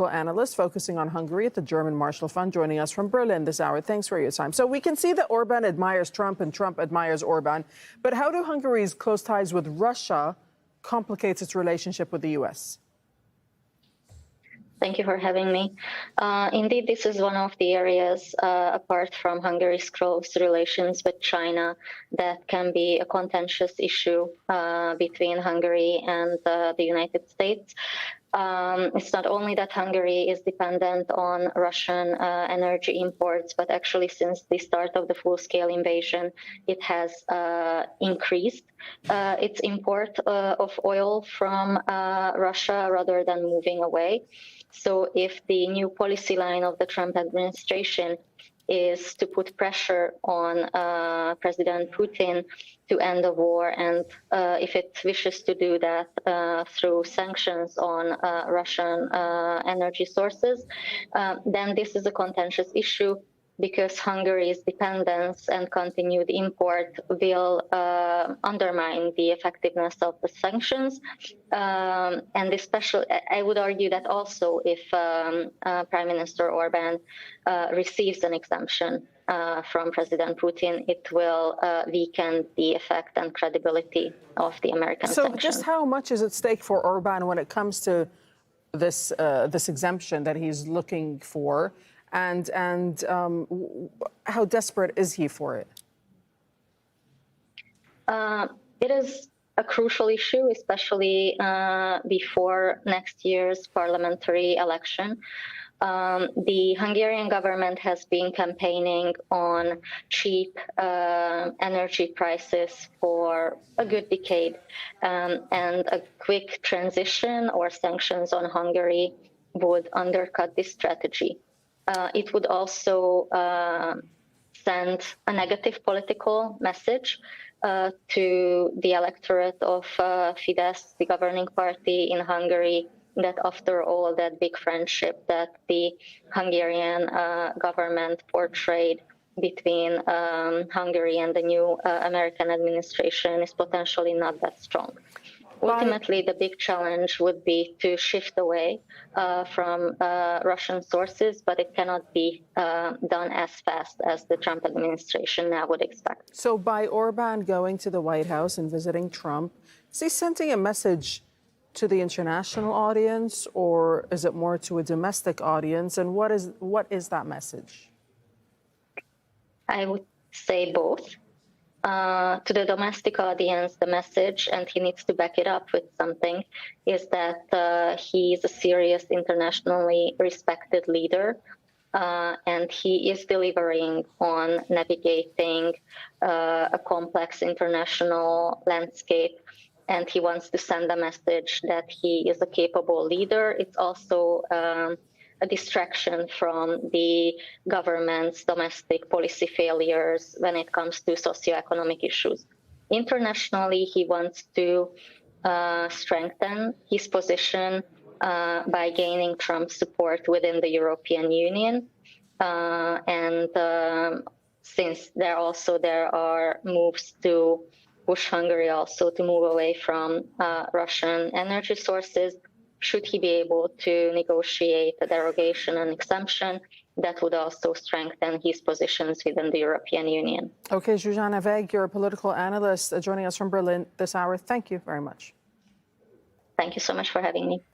analyst focusing on Hungary at the German Marshall Fund, joining us from Berlin this hour. Thanks for your time. So we can see that Orbán admires Trump and Trump admires Orbán. But how do Hungary's close ties with Russia complicates its relationship with the U.S.? Thank you for having me. Indeed, this is one of the areas, apart from Hungary's close relations with China, that can be a contentious issue between Hungary and the United States. It's not only that Hungary is dependent on Russian energy imports, but actually since the start of the full-scale invasion, it has increased its import of oil from Russia rather than moving away. So if the new policy line of the Trump administration is to put pressure on President Putin to end the war, and if it wishes to do that through sanctions on Russian energy sources, then this is a contentious issue, because Hungary's dependence and continued import will undermine the effectiveness of the sanctions. And especially, I would argue that also if Prime Minister Orbán receives an exemption from President Putin, it will weaken the effect and credibility of the American sanctions. So just how much is at stake for Orbán when it comes to this exemption that he's looking for? And how desperate is he for it? It is a crucial issue, especially before next year's parliamentary election. The Hungarian government has been campaigning on cheap energy prices for a good decade, and a quick transition or sanctions on Hungary would undercut this strategy. It would also send a negative political message to the electorate of Fidesz, the governing party in Hungary, that after all, that big friendship that the Hungarian government portrayed between Hungary and the new American administration is potentially not that strong. Ultimately, the big challenge would be to shift away from Russian sources, but it cannot be done as fast as the Trump administration now would expect. So by Orbán going to the White House and visiting Trump, is he sending a message to the international audience, or is it more to a domestic audience? And what is that message? I would say both. To the domestic audience, the message, and he needs to back it up with something, is that he is a serious, internationally respected leader, and he is delivering on navigating a complex international landscape, and he wants to send a message that he is a capable leader. It's also a distraction from the government's domestic policy failures when it comes to socioeconomic issues. Internationally, he wants to strengthen his position by gaining Trump's support within the European Union. Since there are moves to push Hungary also to move away from Russian energy sources, should he be able to negotiate a derogation and exemption, that would also strengthen his positions within the European Union. Okay, Zsuzsanna Végh, you're a political analyst joining us from Berlin this hour. Thank you very much. Thank you so much for having me.